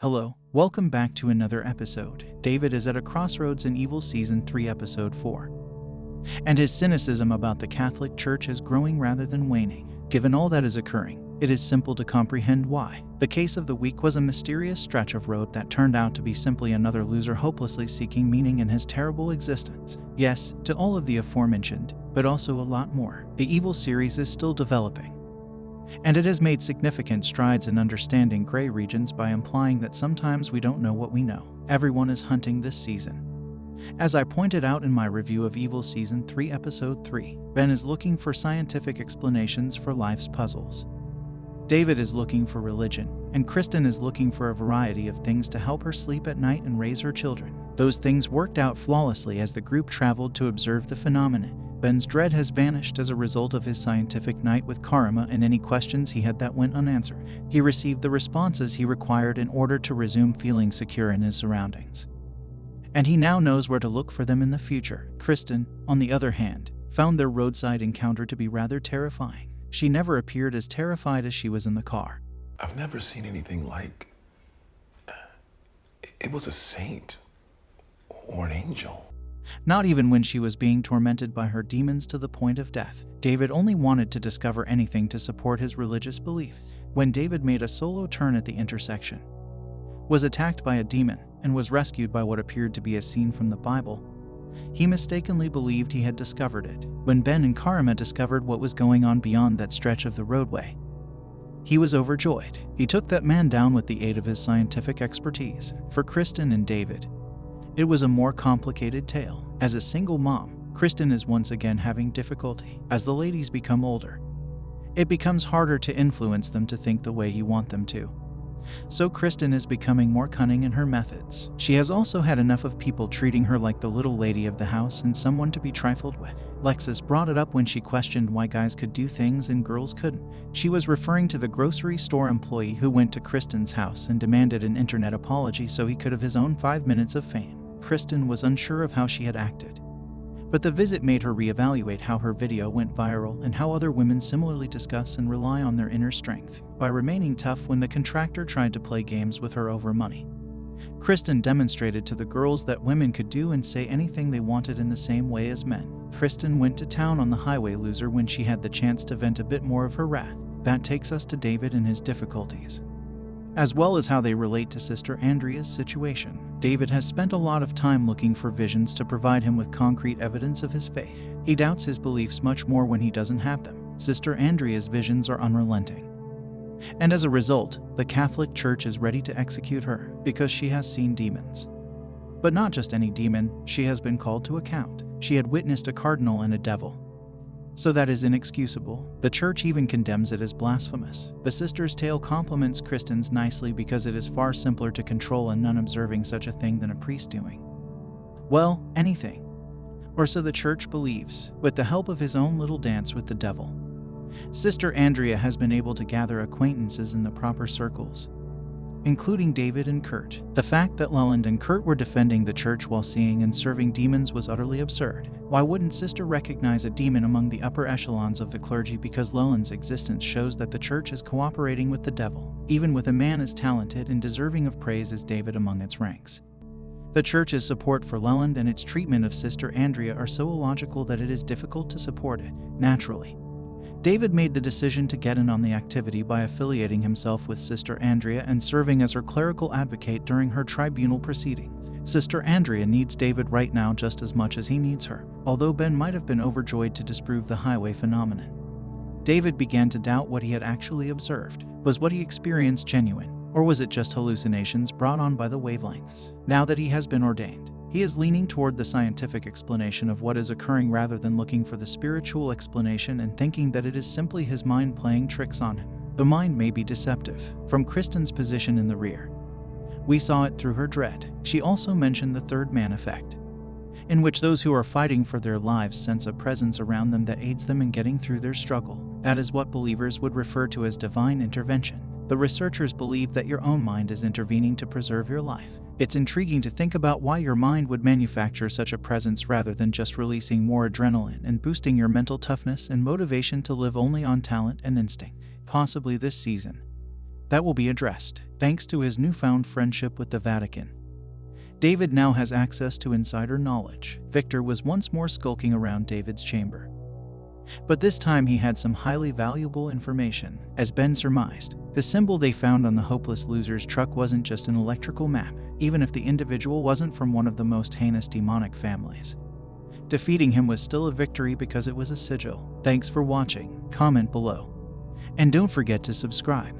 Hello, welcome back to another episode. David is at a crossroads in Evil Season 3, Episode 4. And his cynicism about the Catholic Church is growing rather than waning. Given all that is occurring, it is simple to comprehend why. The case of the week was a mysterious stretch of road that turned out to be simply another loser hopelessly seeking meaning in his terrible existence. Yes, to all of the aforementioned, but also a lot more. The Evil series is still developing, and it has made significant strides in understanding gray regions by implying that sometimes we don't know what we know. Everyone is hunting this season. As I pointed out in my review of Evil Season 3, Episode 3, Ben is looking for scientific explanations for life's puzzles. David is looking for religion, and Kristen is looking for a variety of things to help her sleep at night and raise her children. Those things worked out flawlessly as the group traveled to observe the phenomenon. Ben's dread has vanished as a result of his scientific night with Karma, and any questions he had that went unanswered. He received the responses he required in order to resume feeling secure in his surroundings. And he now knows where to look for them in the future. Kristen, on the other hand, found their roadside encounter to be rather terrifying. She never appeared as terrified as she was in the car. I've never seen anything like... It was a saint or an angel. Not even when she was being tormented by her demons to the point of death. David only wanted to discover anything to support his religious belief. When David made a solo turn at the intersection, was attacked by a demon, and was rescued by what appeared to be a scene from the Bible, he mistakenly believed he had discovered it. When Ben and Karma discovered what was going on beyond that stretch of the roadway, he was overjoyed. He took that man down with the aid of his scientific expertise. For Kristen and David, it was a more complicated tale. As a single mom, Kristen is once again having difficulty. As the ladies become older, it becomes harder to influence them to think the way you want them to. So Kristen is becoming more cunning in her methods. She has also had enough of people treating her like the little lady of the house and someone to be trifled with. Lexus brought it up when she questioned why guys could do things and girls couldn't. She was referring to the grocery store employee who went to Kristen's house and demanded an internet apology so he could have his own 5 minutes of fame. Kristen was unsure of how she had acted, but the visit made her reevaluate how her video went viral and how other women similarly discuss and rely on their inner strength. By remaining tough when the contractor tried to play games with her over money, Kristen demonstrated to the girls that women could do and say anything they wanted in the same way as men. Kristen went to town on the highway loser when she had the chance to vent a bit more of her wrath. That takes us to David and his difficulties, as well as how they relate to Sister Andrea's situation. David has spent a lot of time looking for visions to provide him with concrete evidence of his faith. He doubts his beliefs much more when he doesn't have them. Sister Andrea's visions are unrelenting, and as a result, the Catholic Church is ready to execute her because she has seen demons. But not just any demon, she has been called to account. She had witnessed a cardinal and a devil, so that is inexcusable. The church even condemns it as blasphemous. The sister's tale compliments Kristen's nicely because it is far simpler to control a nun observing such a thing than a priest doing, well, anything. Or so the church believes. With the help of his own little dance with the devil, Sister Andrea has been able to gather acquaintances in the proper circles, including David and Kurt. The fact that Leland and Kurt were defending the church while seeing and serving demons was utterly absurd. Why wouldn't Sister recognize a demon among the upper echelons of the clergy? Because Leland's existence shows that the church is cooperating with the devil, even with a man as talented and deserving of praise as David among its ranks. The church's support for Leland and its treatment of Sister Andrea are so illogical that it is difficult to support it. Naturally, David made the decision to get in on the activity by affiliating himself with Sister Andrea and serving as her clerical advocate during her tribunal proceedings. Sister Andrea needs David right now just as much as he needs her, although Ben might have been overjoyed to disprove the highway phenomenon. David began to doubt what he had actually observed. Was what he experienced genuine, or was it just hallucinations brought on by the wavelengths? Now that he has been ordained, he is leaning toward the scientific explanation of what is occurring rather than looking for the spiritual explanation and thinking that it is simply his mind playing tricks on him. The mind may be deceptive. From Kristen's position in the rear, we saw it through her dread. She also mentioned the third man effect, in which those who are fighting for their lives sense a presence around them that aids them in getting through their struggle. That is what believers would refer to as divine intervention. The researchers believe that your own mind is intervening to preserve your life. It's intriguing to think about why your mind would manufacture such a presence rather than just releasing more adrenaline and boosting your mental toughness and motivation to live only on talent and instinct. Possibly this season, That will be addressed, thanks to his newfound friendship with the Vatican. David now has access to insider knowledge. Victor was once more skulking around David's chamber. But this time he had some highly valuable information. As Ben surmised, the symbol they found on the hopeless loser's truck wasn't just an electrical map, even if the individual wasn't from one of the most heinous demonic families. Defeating him was still a victory because it was a sigil. Thanks for watching, comment below, and don't forget to subscribe.